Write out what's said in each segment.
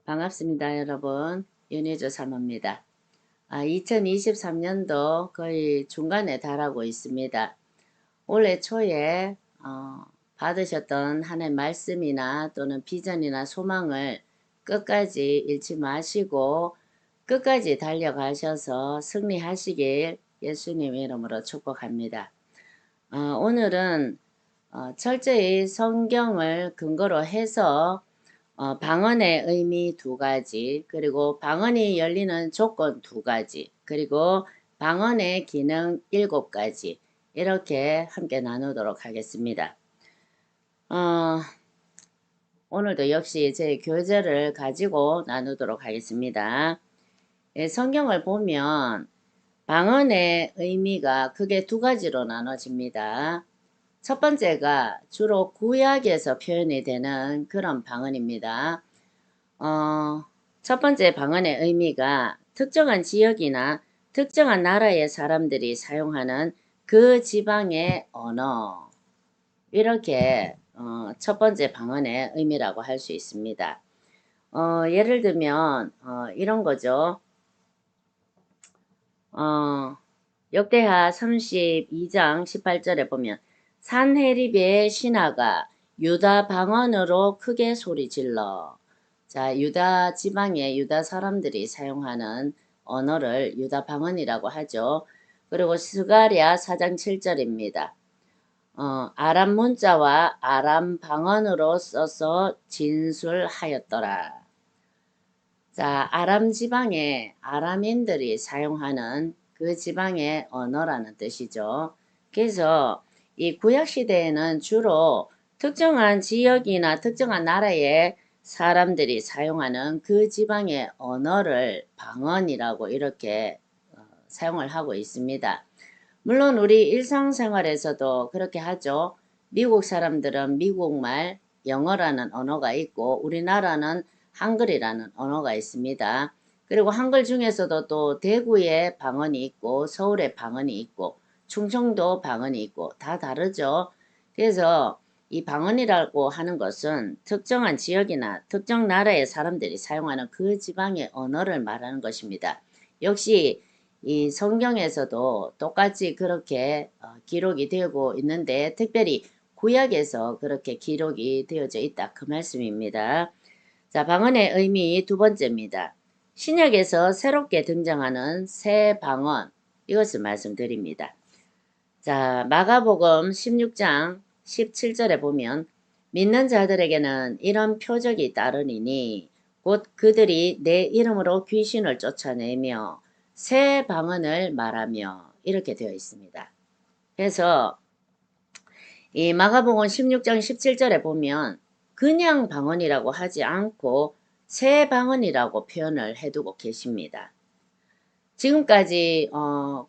반갑습니다, 여러분. 윤희조 사모입니다. 2023년도 거의 중간에 달하고 있습니다. 올해 초에 받으셨던 하나의 말씀이나 또는 비전이나 소망을 끝까지 잃지 마시고 끝까지 달려가셔서 승리하시길 예수님 이름으로 축복합니다. 오늘은 철저히 성경을 근거로 해서 방언의 의미 두 가지, 그리고 방언이 열리는 조건 두 가지, 그리고 방언의 기능 7가지, 이렇게 함께 나누도록 하겠습니다. 오늘도 역시 제 교재를 가지고 나누도록 하겠습니다. 성경을 보면 방언의 의미가 크게 두 가지로 나눠집니다. 첫 번째가 주로 구약에서 표현이 되는 그런 방언입니다. 첫 번째 방언의 의미가 특정한 지역이나 특정한 나라의 사람들이 사용하는 그 지방의 언어, 이렇게 첫 번째 방언의 의미라고 할 수 있습니다. 예를 들면 이런 거죠. 역대하 32장 18절에 보면 산헤립의 신하가 유다 방언으로 크게 소리질러. 자, 유다 지방의 유다 사람들이 사용하는 언어를 유다 방언이라고 하죠. 그리고 스가랴 4장 7절입니다. 아람 문자와 아람 방언으로 써서 진술하였더라. 자, 아람 지방의 아람인들이 사용하는 그 지방의 언어라는 뜻이죠. 그래서 이 구약시대에는 주로 특정한 지역이나 특정한 나라의 사람들이 사용하는 그 지방의 언어를 방언이라고 이렇게 사용을 하고 있습니다. 물론 우리 일상생활에서도 그렇게 하죠. 미국 사람들은 미국말, 영어라는 언어가 있고 우리나라는 한글이라는 언어가 있습니다. 그리고 한글 중에서도 또 대구의 방언이 있고 서울의 방언이 있고 충청도 방언이 있고 다 다르죠. 그래서 이 방언이라고 하는 것은 특정한 지역이나 특정 나라의 사람들이 사용하는 그 지방의 언어를 말하는 것입니다. 역시 이 성경에서도 똑같이 그렇게 기록이 되고 있는데 특별히 구약에서 그렇게 기록이 되어져 있다, 그 말씀입니다. 자, 방언의 의미 두 번째입니다. 신약에서 새롭게 등장하는 새 방언, 이것을 말씀드립니다. 자, 마가복음 16장 17절에 보면 믿는 자들에게는 이런 표적이 따르니니 곧 그들이 내 이름으로 귀신을 쫓아내며 새 방언을 말하며, 이렇게 되어 있습니다. 그래서 이 마가복음 16장 17절에 보면 그냥 방언이라고 하지 않고 새 방언이라고 표현을 해두고 계십니다. 지금까지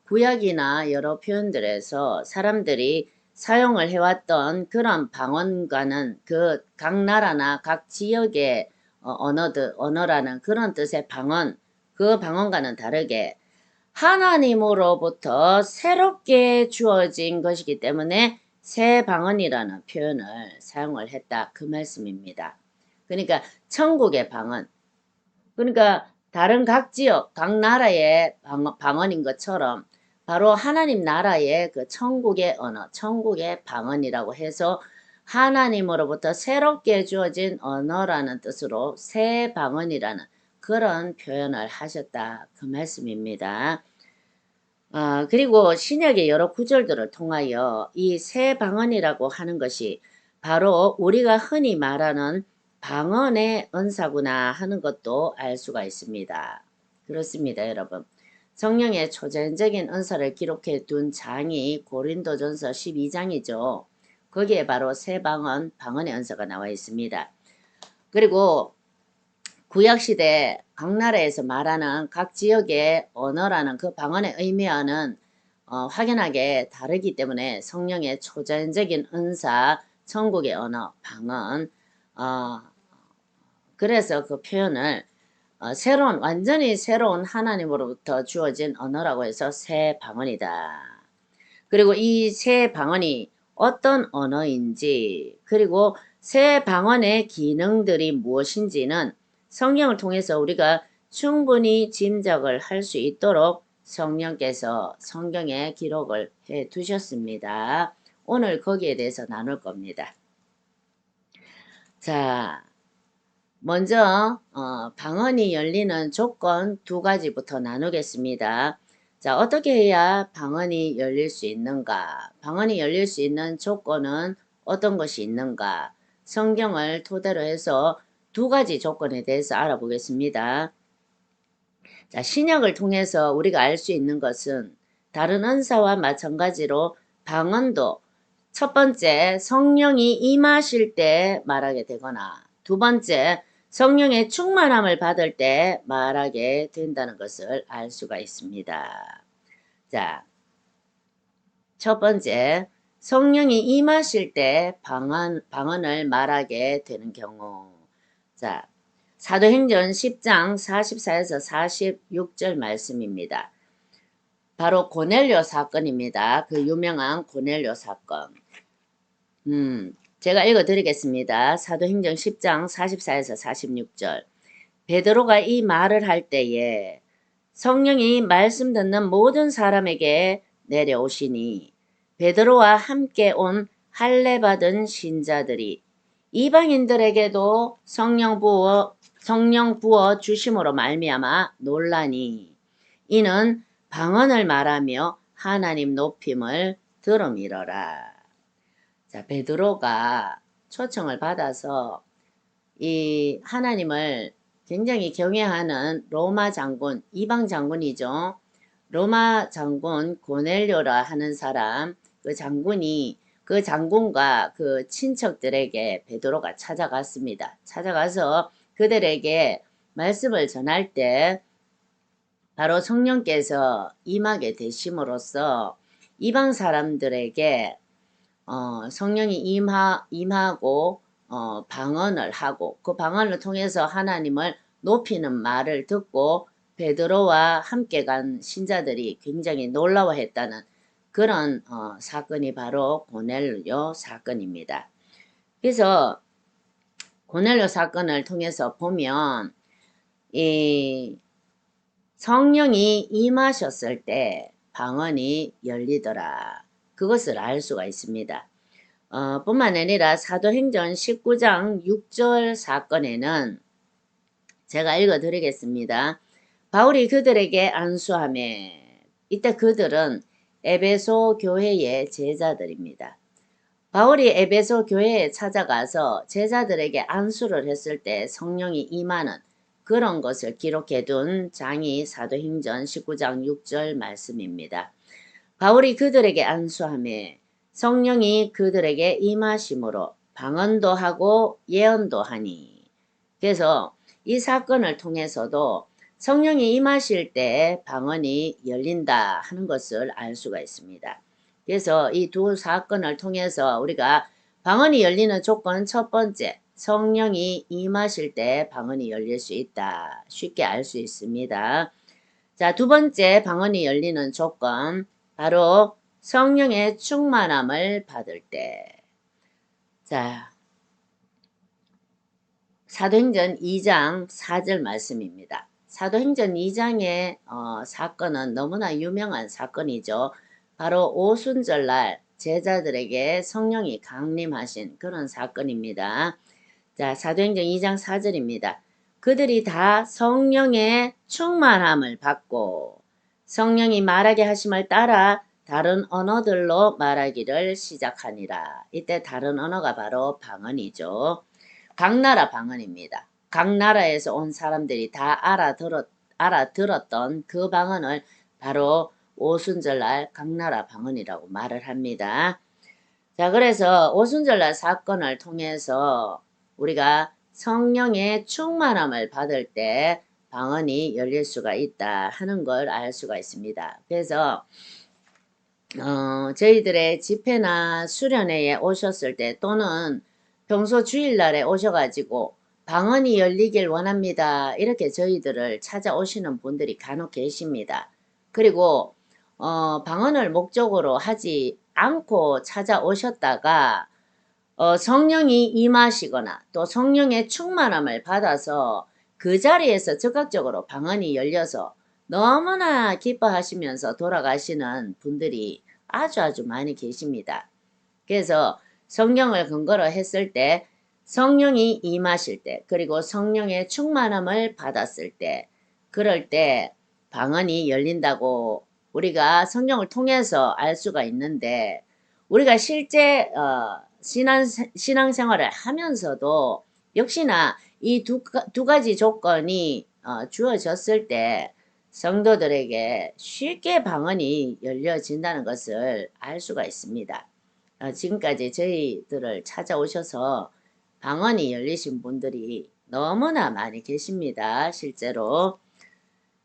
구약이나 여러 표현들에서 사람들이 사용을 해왔던 그런 방언과는 그 각 나라나 각 지역의 언어라는 그런 뜻의 방언, 그 방언과는 다르게 하나님으로부터 새롭게 주어진 것이기 때문에 새 방언이라는 표현을 사용을 했다, 그 말씀입니다. 그러니까 천국의 방언, 그러니까 다른 각 지역, 각 나라의 방언인 것처럼 바로 하나님 나라의 그 천국의 언어, 천국의 방언이라고 해서 하나님으로부터 새롭게 주어진 언어라는 뜻으로 새 방언이라는 그런 표현을 하셨다, 그 말씀입니다. 그리고 신약의 여러 구절들을 통하여 이 새 방언이라고 하는 것이 바로 우리가 흔히 말하는 방언의 은사구나 하는 것도 알 수가 있습니다. 그렇습니다, 여러분. 성령의 초자연적인 은사를 기록해 둔 장이 고린도전서 12장이죠. 거기에 바로 새 방언, 방언의 은사가 나와 있습니다. 그리고 구약시대 각 나라에서 말하는 각 지역의 언어라는 그 방언의 의미와는 확연하게 다르기 때문에 성령의 초자연적인 은사, 천국의 언어, 방언, 그래서 그 표현을 완전히 새로운 하나님으로부터 주어진 언어라고 해서 새 방언이다. 그리고 이 새 방언이 어떤 언어인지, 그리고 새 방언의 기능들이 무엇인지는 성경을 통해서 우리가 충분히 짐작을 할 수 있도록 성령께서 성경에 기록을 해 두셨습니다. 오늘 거기에 대해서 나눌 겁니다. 자, 먼저 방언이 열리는 조건 두 가지부터 나누겠습니다. 자, 어떻게 해야 방언이 열릴 수 있는가? 방언이 열릴 수 있는 조건은 어떤 것이 있는가? 성경을 토대로 해서 두 가지 조건에 대해서 알아보겠습니다. 자, 신약을 통해서 우리가 알 수 있는 것은 다른 은사와 마찬가지로 방언도 첫 번째 성령이 임하실 때 말하게 되거나 두 번째 성령의 충만함을 받을 때 말하게 된다는 것을 알 수가 있습니다. 자, 첫 번째 성령이 임하실 때 방언을 말하게 되는 경우. 자, 사도행전 10장 44에서 46절 말씀입니다. 바로 고넬료 사건입니다. 그 유명한 고넬료 사건. 제가 읽어드리겠습니다. 사도행전 10장 44에서 46절. 베드로가 이 말을 할 때에 성령이 말씀 듣는 모든 사람에게 내려오시니 베드로와 함께 온 할례 받은 신자들이 이방인들에게도 성령 부어 주심으로 말미암아 놀라니 이는 방언을 말하며 하나님 높임을 들음이러라. 자, 베드로가 초청을 받아서 이 하나님을 굉장히 경외하는 로마 장군, 이방 장군이죠. 로마 장군 고넬료라 하는 사람, 그 장군이 그 장군과 그 친척들에게 베드로가 찾아갔습니다. 찾아가서 그들에게 말씀을 전할 때 바로 성령께서 임하게 되심으로써 이방 사람들에게 성령이 임하고 방언을 하고 그 방언을 통해서 하나님을 높이는 말을 듣고 베드로와 함께 간 신자들이 굉장히 놀라워했다는 그런 사건이 바로 고넬료 사건입니다. 그래서 고넬료 사건을 통해서 보면 이 성령이 임하셨을 때 방언이 열리더라. 그것을 알 수가 있습니다. 뿐만 아니라 사도행전 19장 6절 사건에는 제가 읽어드리겠습니다. 바울이 그들에게 안수하매 이때 그들은 에베소 교회의 제자들입니다. 바울이 에베소 교회에 찾아가서 제자들에게 안수를 했을 때 성령이 임하는 그런 것을 기록해둔 장이 사도행전 19장 6절 말씀입니다. 바울이 그들에게 안수하매 성령이 그들에게 임하심으로 방언도 하고 예언도 하니. 그래서 이 사건을 통해서도 성령이 임하실 때 방언이 열린다 하는 것을 알 수가 있습니다. 그래서 이 두 사건을 통해서 우리가 방언이 열리는 조건 첫 번째, 성령이 임하실 때 방언이 열릴 수 있다. 쉽게 알 수 있습니다. 자, 두 번째 방언이 열리는 조건, 바로 성령의 충만함을 받을 때. 자, 사도행전 2장 4절 말씀입니다. 사도행전 2장의 사건은 너무나 유명한 사건이죠. 바로 오순절날 제자들에게 성령이 강림하신 그런 사건입니다. 자, 사도행전 2장 4절입니다. 그들이 다 성령의 충만함을 받고 성령이 말하게 하심을 따라 다른 언어들로 말하기를 시작하니라. 이때 다른 언어가 바로 방언이죠. 각 나라 방언입니다. 각 나라에서 온 사람들이 다 알아들었던 그 방언을 바로 오순절날 각 나라 방언이라고 말을 합니다. 자, 그래서 오순절날 사건을 통해서 우리가 성령의 충만함을 받을 때 방언이 열릴 수가 있다 하는 걸 알 수가 있습니다. 그래서 저희들의 집회나 수련회에 오셨을 때 또는 평소 주일날에 오셔가지고 방언이 열리길 원합니다. 이렇게 저희들을 찾아오시는 분들이 간혹 계십니다. 그리고 방언을 목적으로 하지 않고 찾아오셨다가 성령이 임하시거나 또 성령의 충만함을 받아서 그 자리에서 즉각적으로 방언이 열려서 너무나 기뻐하시면서 돌아가시는 분들이 아주 많이 계십니다. 그래서 성령을 근거로 했을 때, 성령이 임하실 때, 그리고 성령의 충만함을 받았을 때, 그럴 때 방언이 열린다고 우리가 성령을 통해서 알 수가 있는데, 우리가 실제 신앙생활을 하면서도 역시나 이 두 가지 조건이 주어졌을 때 성도들에게 쉽게 방언이 열려진다는 것을 알 수가 있습니다. 지금까지 저희들을 찾아오셔서 방언이 열리신 분들이 너무나 많이 계십니다. 실제로.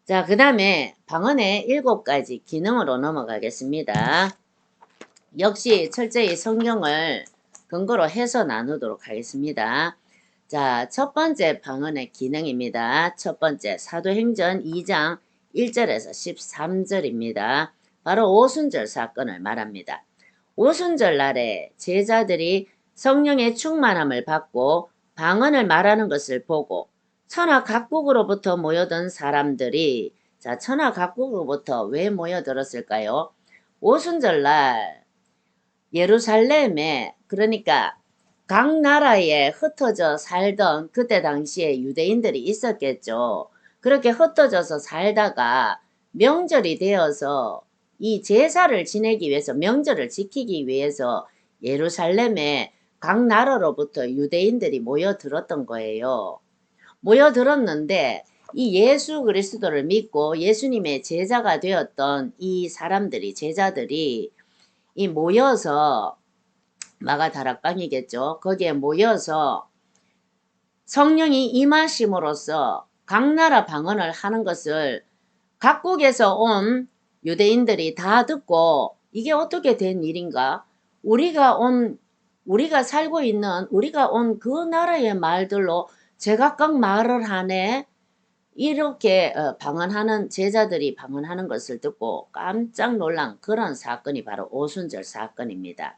자, 그 다음에 방언의 7가지 기능으로 넘어가겠습니다. 역시 철저히 성경을 근거로 해서 나누도록 하겠습니다. 자, 첫 번째 방언의 기능입니다. 첫 번째 사도행전 2장 1절에서 13절입니다. 바로 오순절 사건을 말합니다. 오순절 날에 제자들이 성령의 충만함을 받고 방언을 말하는 것을 보고 천하 각국으로부터 모여든 사람들이, 자, 천하 각국으로부터 왜 모여들었을까요? 오순절 날 예루살렘에, 그러니까 각 나라에 흩어져 살던 그때 당시에 유대인들이 있었겠죠. 그렇게 흩어져서 살다가 명절이 되어서 이 제사를 지내기 위해서, 명절을 지키기 위해서 예루살렘에 각 나라로부터 유대인들이 모여들었던 거예요. 모여들었는데 이 예수 그리스도를 믿고 예수님의 제자가 되었던 이 사람들이, 제자들이 이 모여서, 마가다락방이겠죠. 거기에 모여서 성령이 임하심으로써 각 나라 방언을 하는 것을 각국에서 온 유대인들이 다 듣고, 이게 어떻게 된 일인가? 우리가 살고 있는, 우리가 온 그 나라의 말들로 제각각 말을 하네? 이렇게 방언하는, 제자들이 방언하는 것을 듣고 깜짝 놀란 그런 사건이 바로 오순절 사건입니다.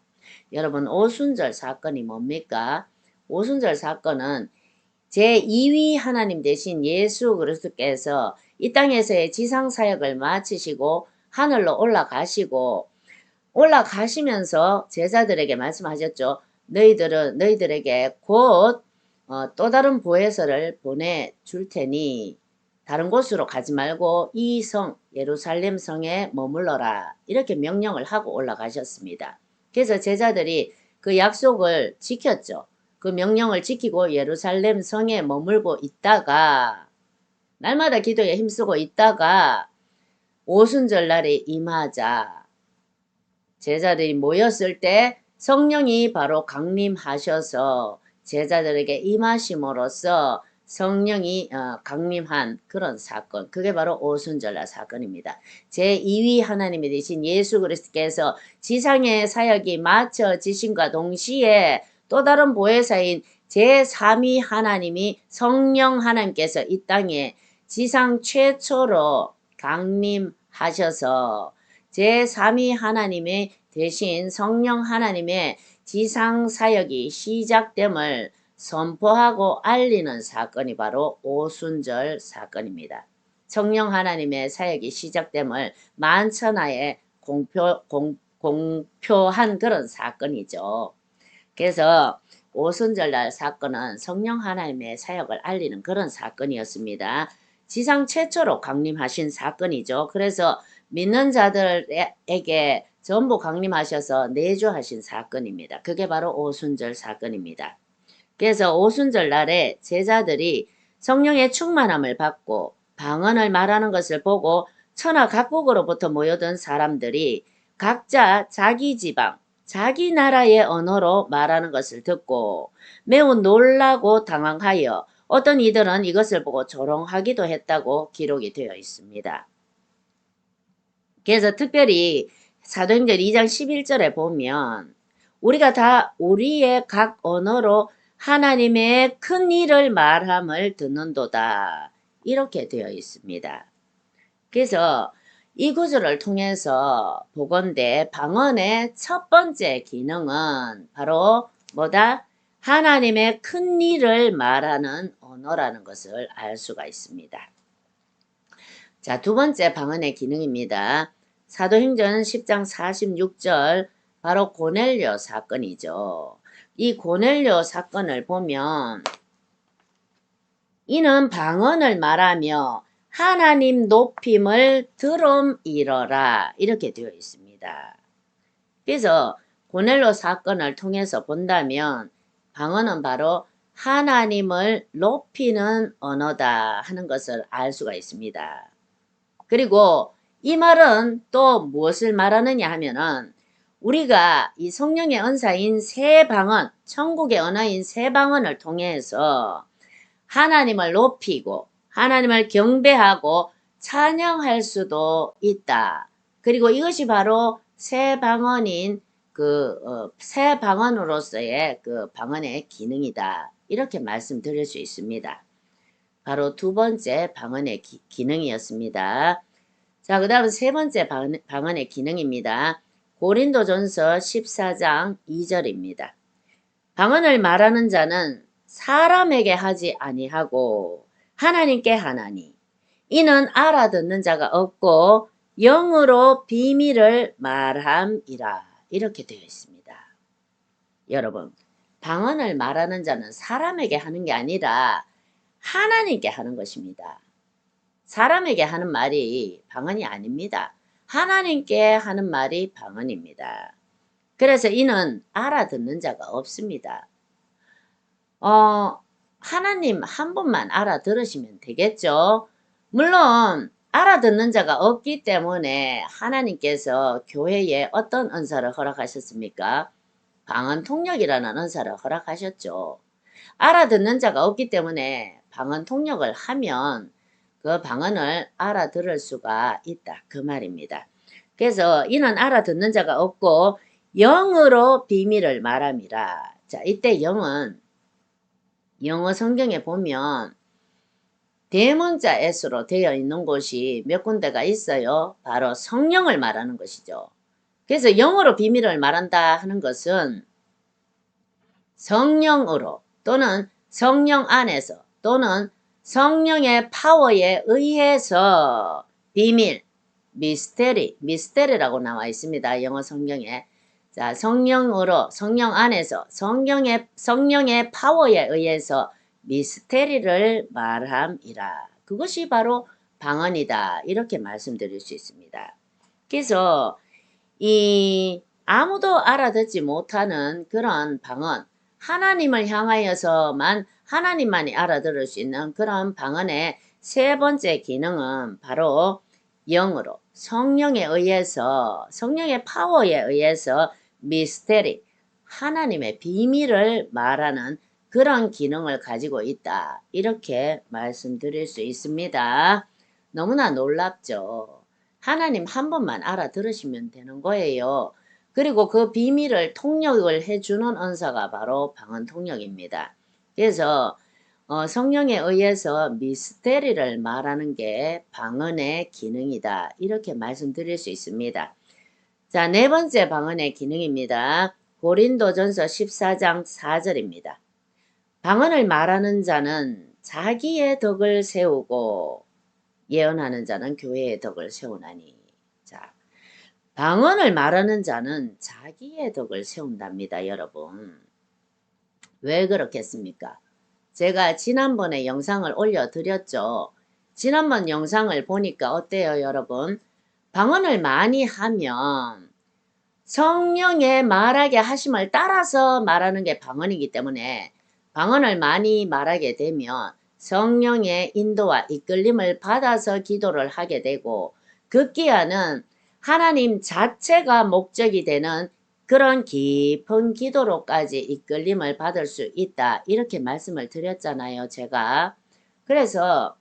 여러분, 오순절 사건이 뭡니까? 오순절 사건은 제2위 하나님 되신 예수 그리스도께서 이 땅에서의 지상사역을 마치시고 하늘로 올라가시면서 제자들에게 말씀하셨죠. 너희들에게 곧 또 다른 보혜사를 보내줄 테니 다른 곳으로 가지 말고 이 성, 예루살렘 성에 머물러라. 이렇게 명령을 하고 올라가셨습니다. 그래서 제자들이 그 약속을 지켰죠. 그 명령을 지키고 예루살렘 성에 머물고 있다가, 날마다 기도에 힘쓰고 있다가 오순절 날에 임하자 제자들이 모였을 때 성령이 바로 강림하셔서 제자들에게 임하심으로써 성령이 강림한 그런 사건, 그게 바로 오순절날 사건입니다. 제2위 하나님이 되신 예수 그리스도께서 지상의 사역이 마쳐지심과 동시에 또 다른 보혜사인 제3위 하나님이, 성령 하나님께서 이 땅에 지상 최초로 강림하셔서 제3위 하나님의 대신 성령 하나님의 지상 사역이 시작됨을 선포하고 알리는 사건이 바로 오순절 사건입니다. 성령 하나님의 사역이 시작됨을 만천하에 공표한 그런 사건이죠. 그래서 오순절날 사건은 성령 하나님의 사역을 알리는 그런 사건이었습니다. 지상 최초로 강림하신 사건이죠. 그래서 믿는 자들에게 전부 강림하셔서 내주하신 사건입니다. 그게 바로 오순절 사건입니다. 그래서 오순절 날에 제자들이 성령의 충만함을 받고 방언을 말하는 것을 보고 천하 각국으로부터 모여든 사람들이 각자 자기 지방, 자기 나라의 언어로 말하는 것을 듣고 매우 놀라고 당황하여 어떤 이들은 이것을 보고 조롱하기도 했다고 기록이 되어 있습니다. 그래서 특별히 사도행전 2장 11절에 보면 우리가 다 우리의 각 언어로 하나님의 큰 일을 말함을 듣는도다. 이렇게 되어 있습니다. 그래서 이 구절을 통해서 보건대 방언의 첫 번째 기능은 바로 뭐다? 하나님의 큰 일을 말하는 언어라는 것을 알 수가 있습니다. 자, 두 번째 방언의 기능입니다. 사도행전 10장 46절 바로 고넬료 사건이죠. 이 고넬료 사건을 보면 이는 방언을 말하며 하나님 높임을 들음이러라 이렇게 되어 있습니다. 그래서 고넬료 사건을 통해서 본다면 방언은 바로 하나님을 높이는 언어다 하는 것을 알 수가 있습니다. 그리고 이 말은 또 무엇을 말하느냐 하면은 우리가 이 성령의 은사인 새 방언, 천국의 언어인 새 방언을 통해서 하나님을 높이고 하나님을 경배하고 찬양할 수도 있다. 그리고 이것이 바로 새 방언인 새 방언으로서의 그 방언의 기능이다. 이렇게 말씀드릴 수 있습니다. 바로 두 번째 방언의 기능이었습니다. 자, 그 다음 세 번째 방언의 기능입니다. 고린도전서 14장 2절입니다. 방언을 말하는 자는 사람에게 하지 아니하고 하나님께 하나니 이는 알아듣는 자가 없고 영으로 비밀을 말함이라 이렇게 되어 있습니다. 여러분, 방언을 말하는 자는 사람에게 하는 게 아니라 하나님께 하는 것입니다. 사람에게 하는 말이 방언이 아닙니다. 하나님께 하는 말이 방언입니다. 그래서 이는 알아듣는 자가 없습니다. 하나님 한 분만 알아들으시면 되겠죠. 물론 알아듣는 자가 없기 때문에 하나님께서 교회에 어떤 은사를 허락하셨습니까? 방언 통역이라는 은사를 허락하셨죠. 알아듣는 자가 없기 때문에 방언 통역을 하면 그 방언을 알아들을 수가 있다. 그 말입니다. 그래서 이는 알아듣는 자가 없고 영으로 비밀을 말함이라. 자, 이때 영은 영어 성경에 보면 대문자 S로 되어 있는 곳이 몇 군데가 있어요. 바로 성령을 말하는 것이죠. 그래서 영어로 비밀을 말한다 하는 것은 성령으로 또는 성령 안에서 또는 성령의 파워에 의해서 비밀, 미스테리라고 나와 있습니다. 영어 성경에. 자, 성령으로, 성령 안에서 성령의 파워에 의해서 미스테리를 말함이라. 그것이 바로 방언이다. 이렇게 말씀드릴 수 있습니다. 그래서 아무도 알아듣지 못하는 그런 방언, 하나님을 향하여서만 하나님만이 알아들을 수 있는 그런 방언의 세 번째 기능은 바로 영으로 성령에 의해서 성령의 파워에 의해서 미스테리 하나님의 비밀을 말하는 그런 기능을 가지고 있다. 이렇게 말씀드릴 수 있습니다. 너무나 놀랍죠. 하나님 한 번만 알아들으시면 되는 거예요. 그리고 그 비밀을 통역을 해주는 은사가 바로 방언 통역입니다. 그래서 성령에 의해서 미스테리를 말하는 게 방언의 기능이다. 이렇게 말씀드릴 수 있습니다. 자, 네 번째 방언의 기능입니다. 고린도전서 14장 4절입니다. 방언을 말하는 자는 자기의 덕을 세우고 예언하는 자는 교회의 덕을 세우나니. 자, 방언을 말하는 자는 자기의 덕을 세운답니다, 여러분. 왜 그렇겠습니까? 제가 지난번에 영상을 올려드렸죠. 지난번 영상을 보니까 어때요, 여러분? 방언을 많이 하면 성령의 말하게 하심을 따라서 말하는 게 방언이기 때문에 방언을 많이 말하게 되면 성령의 인도와 이끌림을 받아서 기도를 하게 되고 급기야는 하나님 자체가 목적이 되는 그런 깊은 기도로까지 이끌림을 받을 수 있다. 이렇게 말씀을 드렸잖아요. 제가. 그래서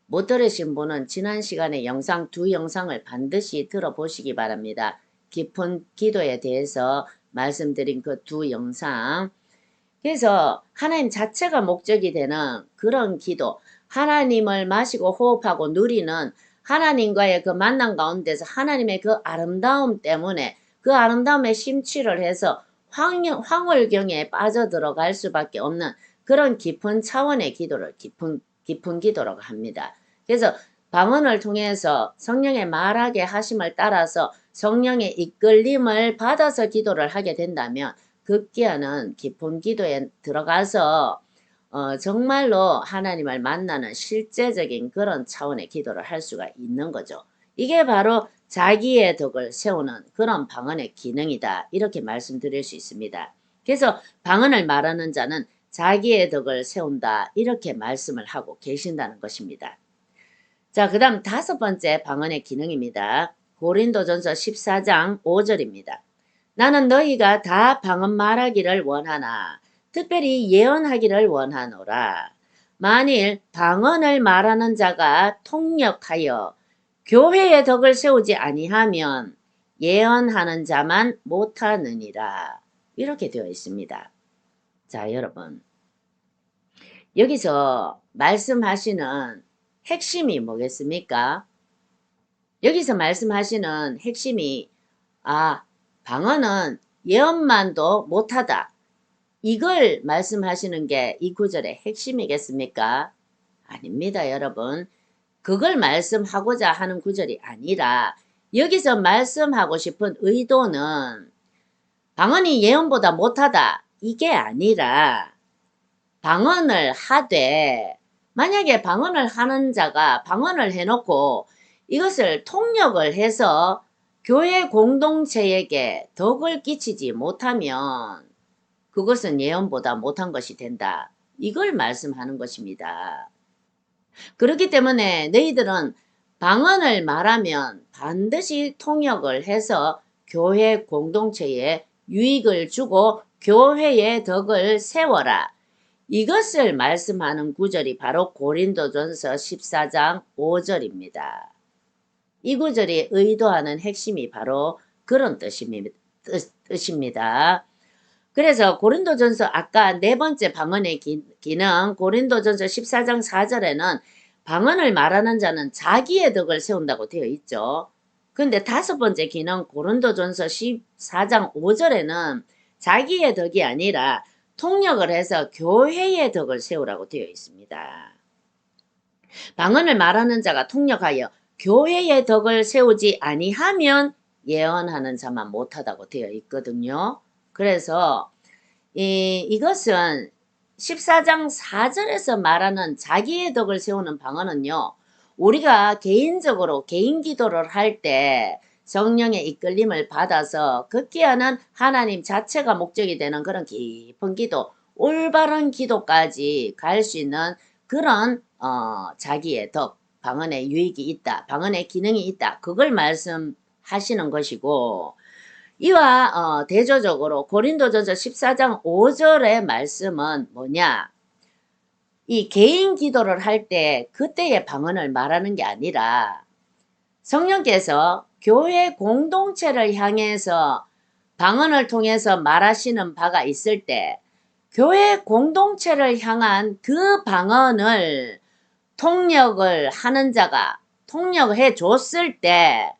못 들으신 분은 지난 시간에 두 영상을 반드시 들어보시기 바랍니다. 깊은 기도에 대해서 말씀드린 그 두 영상. 그래서 하나님 자체가 목적이 되는 그런 기도, 하나님을 마시고 호흡하고 누리는 하나님과의 그 만남 가운데서 하나님의 그 아름다움 때문에 그 아름다움에 심취를 해서 황홀경에 빠져들어갈 수밖에 없는 그런 깊은 차원의 기도를 깊은 기도라고 합니다. 그래서 방언을 통해서 성령의 말하게 하심을 따라서 성령의 이끌림을 받아서 기도를 하게 된다면 급기야는 깊은 기도에 들어가서 정말로 하나님을 만나는 실제적인 그런 차원의 기도를 할 수가 있는 거죠. 이게 바로 자기의 덕을 세우는 그런 방언의 기능이다. 이렇게 말씀드릴 수 있습니다. 그래서 방언을 말하는 자는 자기의 덕을 세운다. 이렇게 말씀을 하고 계신다는 것입니다. 자, 그 다음 5번째 방언의 기능입니다. 고린도전서 14장 5절입니다. 나는 너희가 다 방언 말하기를 원하나 특별히 예언하기를 원하노라. 만일 방언을 말하는 자가 통역하여 교회의 덕을 세우지 아니하면 예언하는 자만 못하느니라. 이렇게 되어 있습니다. 자, 여러분. 여기서 말씀하시는 핵심이 뭐겠습니까? 여기서 말씀하시는 핵심이 방언은 예언만도 못하다. 이걸 말씀하시는 게 이 구절의 핵심이겠습니까? 아닙니다, 여러분. 그걸 말씀하고자 하는 구절이 아니라 여기서 말씀하고 싶은 의도는 방언이 예언보다 못하다. 이게 아니라 방언을 하되 만약에 방언을 하는 자가 방언을 해놓고 이것을 통역을 해서 교회 공동체에게 덕을 끼치지 못하면 그것은 예언보다 못한 것이 된다. 이걸 말씀하는 것입니다. 그렇기 때문에 너희들은 방언을 말하면 반드시 통역을 해서 교회 공동체에 유익을 주고 교회의 덕을 세워라. 이것을 말씀하는 구절이 바로 고린도전서 14장 5절입니다. 이 구절이 의도하는 핵심이 바로 그런 뜻입니다. 그래서 고린도전서 아까 4번째 방언의 기능 고린도전서 14장 4절에는 방언을 말하는 자는 자기의 덕을 세운다고 되어 있죠. 근데 5번째 기능 고린도전서 14장 5절에는 자기의 덕이 아니라 통역을 해서 교회의 덕을 세우라고 되어 있습니다. 방언을 말하는 자가 통역하여 교회의 덕을 세우지 아니하면 예언하는 자만 못하다고 되어 있거든요. 그래서 이것은 14장 4절에서 말하는 자기의 덕을 세우는 방언은요. 우리가 개인적으로 개인 기도를 할 때 성령의 이끌림을 받아서 급기야는 하나님 자체가 목적이 되는 그런 깊은 기도, 올바른 기도까지 갈 수 있는 그런 자기의 덕, 방언의 유익이 있다, 방언의 기능이 있다. 그걸 말씀하시는 것이고 이와 대조적으로 고린도전서 14장 5절의 말씀은 뭐냐? 이 개인 기도를 할 때 그때의 방언을 말하는 게 아니라 성령께서 교회 공동체를 향해서 방언을 통해서 말하시는 바가 있을 때 교회 공동체를 향한 그 방언을 통역을 하는 자가 통역해 줬을 때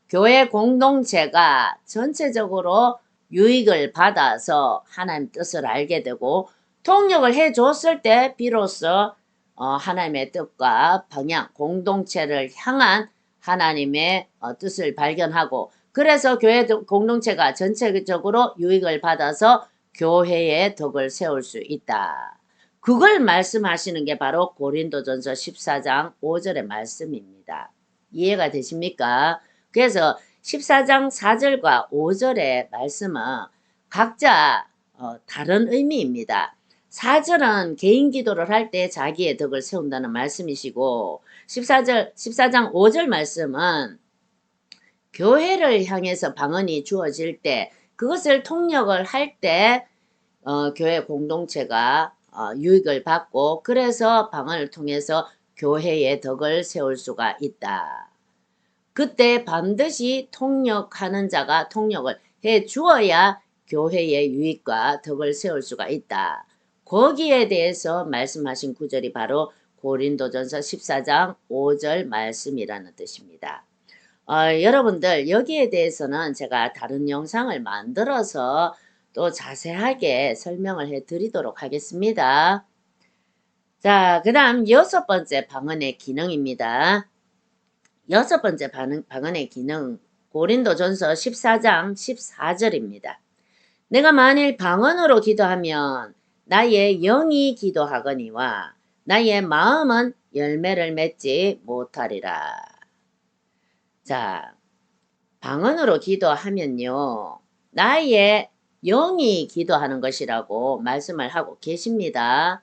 교회 공동체가 전체적으로 유익을 받아서 하나님 뜻을 알게 되고 통역을 해 줬을 때 비로소 하나님의 뜻과 방향, 공동체를 향한 하나님의 뜻을 발견하고 그래서 교회 공동체가 전체적으로 유익을 받아서 교회의 덕을 세울 수 있다. 그걸 말씀하시는 게 바로 고린도전서 14장 5절의 말씀입니다. 이해가 되십니까? 그래서 14장 4절과 5절의 말씀은 각자 다른 의미입니다. 4절은 개인 기도를 할 때 자기의 덕을 세운다는 말씀이시고 14장 5절 말씀은 교회를 향해서 방언이 주어질 때 그것을 통역을 할 때 교회 공동체가 유익을 받고 그래서 방언을 통해서 교회의 덕을 세울 수가 있다. 그때 반드시 통역하는 자가 통역을 해 주어야 교회의 유익과 덕을 세울 수가 있다. 거기에 대해서 말씀하신 구절이 바로 고린도전서 14장 5절 말씀이라는 뜻입니다. 여러분들 여기에 대해서는 제가 다른 영상을 만들어서 또 자세하게 설명을 해 드리도록 하겠습니다. 자, 그 다음 6번째 방언의 기능입니다. 6번째 방언의 기능, 고린도전서 14장 14절입니다. 내가 만일 방언으로 기도하면 나의 영이 기도하거니와 나의 마음은 열매를 맺지 못하리라. 자, 방언으로 기도하면요, 나의 영이 기도하는 것이라고 말씀을 하고 계십니다.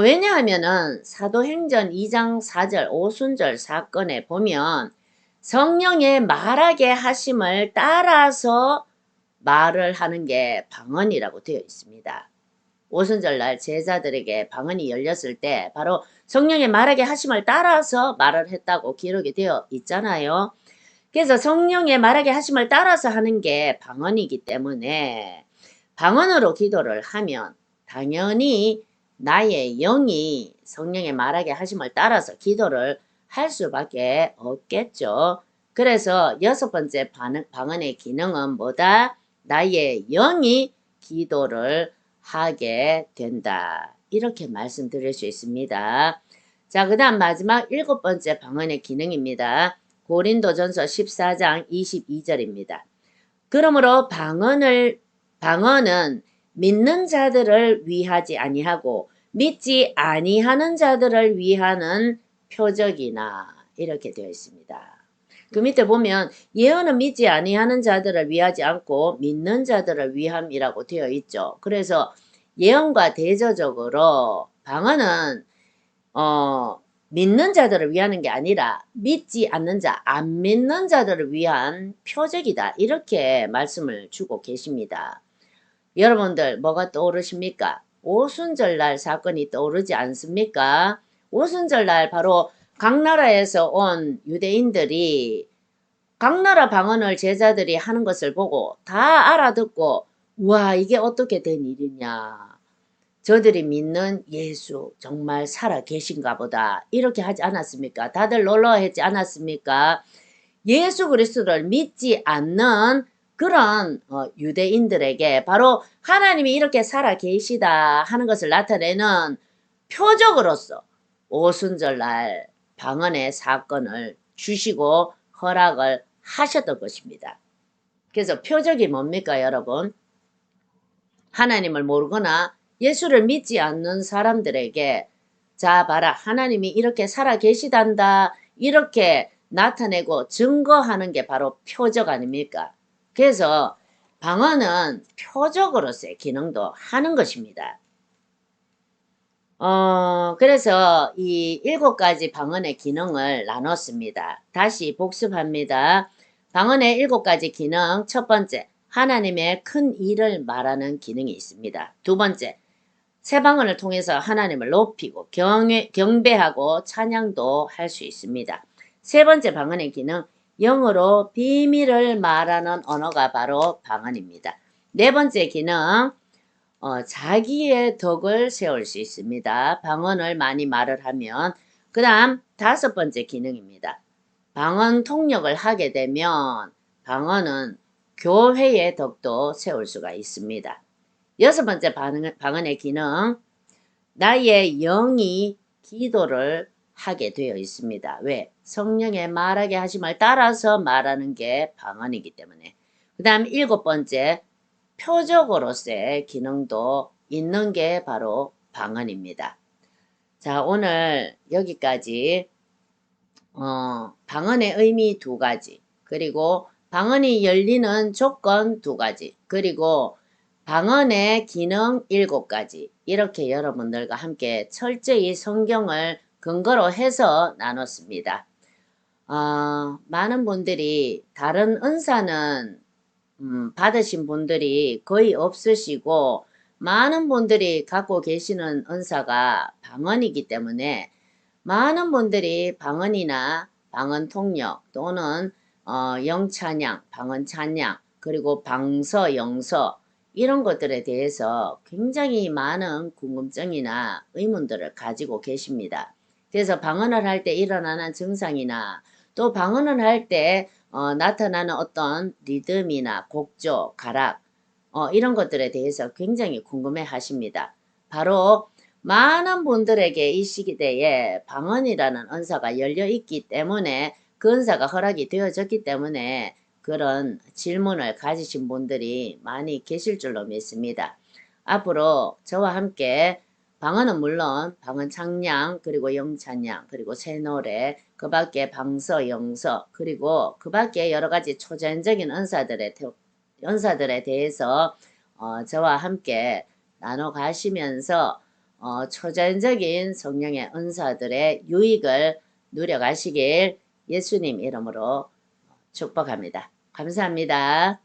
왜냐하면은 사도행전 2장 4절 오순절 사건에 보면 성령의 말하게 하심을 따라서 말을 하는 게 방언이라고 되어 있습니다. 오순절 날 제자들에게 방언이 열렸을 때 바로 성령의 말하게 하심을 따라서 말을 했다고 기록이 되어 있잖아요. 그래서 성령의 말하게 하심을 따라서 하는 게 방언이기 때문에 방언으로 기도를 하면 당연히 나의 영이 성령의 말하게 하심을 따라서 기도를 할 수밖에 없겠죠. 그래서 6번째 방언의 기능은 뭐다? 나의 영이 기도를 하게 된다. 이렇게 말씀드릴 수 있습니다. 자, 그 다음 마지막 7번째 방언의 기능입니다. 고린도전서 14장 22절입니다. 그러므로 방언은 믿는 자들을 위하지 아니하고 믿지 아니하는 자들을 위하는 표적이나 이렇게 되어 있습니다. 그 밑에 보면 예언은 믿지 아니하는 자들을 위하지 않고 믿는 자들을 위함이라고 되어 있죠. 그래서 예언과 대조적으로 방언은 믿는 자들을 위하는 게 아니라 믿지 않는 자, 안 믿는 자들을 위한 표적이다. 이렇게 말씀을 주고 계십니다. 여러분들 뭐가 떠오르십니까? 오순절날 사건이 떠오르지 않습니까? 오순절날 바로 각 나라에서 온 유대인들이 각 나라 방언을 제자들이 하는 것을 보고 다 알아듣고 와 이게 어떻게 된 일이냐. 저들이 믿는 예수 정말 살아 계신가 보다. 이렇게 하지 않았습니까? 다들 놀라워했지 않았습니까? 예수 그리스도를 믿지 않는 그런 유대인들에게 바로 하나님이 이렇게 살아 계시다 하는 것을 나타내는 표적으로서 오순절날 방언의 사건을 주시고 허락을 하셨던 것입니다. 그래서 표적이 뭡니까 여러분? 하나님을 모르거나 예수를 믿지 않는 사람들에게 자 봐라 하나님이 이렇게 살아 계시단다 이렇게 나타내고 증거하는 게 바로 표적 아닙니까? 그래서 방언은 표적으로서의 기능도 하는 것입니다. 그래서 이 7가지 방언의 기능을 나눴습니다. 다시 복습합니다. 방언의 7가지 기능 첫 번째 하나님의 큰 일을 말하는 기능이 있습니다. 두 번째 새 방언을 통해서 하나님을 높이고 경배하고 찬양도 할 수 있습니다. 세 번째 방언의 기능 영어로 비밀을 말하는 언어가 바로 방언입니다. 네 번째 기능 자기의 덕을 세울 수 있습니다. 방언을 많이 말을 하면 그 다음 5번째 기능입니다. 방언 통역을 하게 되면 방언은 교회의 덕도 세울 수가 있습니다. 6번째 방언의 기능 나의 영이 기도를 하게 되어 있습니다. 왜? 성령의 말하게 하심을 따라서 말하는 게 방언이기 때문에. 그 다음 7번째 표적으로서의 기능도 있는 게 바로 방언입니다. 자 오늘 여기까지 방언의 의미 2가지 그리고 방언이 열리는 조건 2가지 그리고 방언의 기능 7가지 이렇게 여러분들과 함께 철저히 성경을 근거로 해서 나눴습니다. 많은 분들이 다른 은사는 받으신 분들이 거의 없으시고 많은 분들이 갖고 계시는 은사가 방언이기 때문에 많은 분들이 방언이나 방언 통역 또는 영찬양, 방언 찬양 그리고 방서, 영서 이런 것들에 대해서 굉장히 많은 궁금증이나 의문들을 가지고 계십니다. 그래서 방언을 할 때 일어나는 증상이나 또 방언을 할 때 나타나는 어떤 리듬이나 곡조, 가락 이런 것들에 대해서 굉장히 궁금해 하십니다. 바로 많은 분들에게 이 시기대에 방언이라는 은사가 열려 있기 때문에 그 은사가 허락이 되어졌기 때문에 그런 질문을 가지신 분들이 많이 계실 줄로 믿습니다. 앞으로 저와 함께 방언은 물론 방언 창량 그리고 영찬양 그리고 새노래 그 밖에 방서 영서 그리고 그 밖에 여러 가지 초자연적인 은사들에 대해서 저와 함께 나눠 가시면서 초자연적인 성령의 은사들의 유익을 누려가시길 예수님 이름으로 축복합니다. 감사합니다.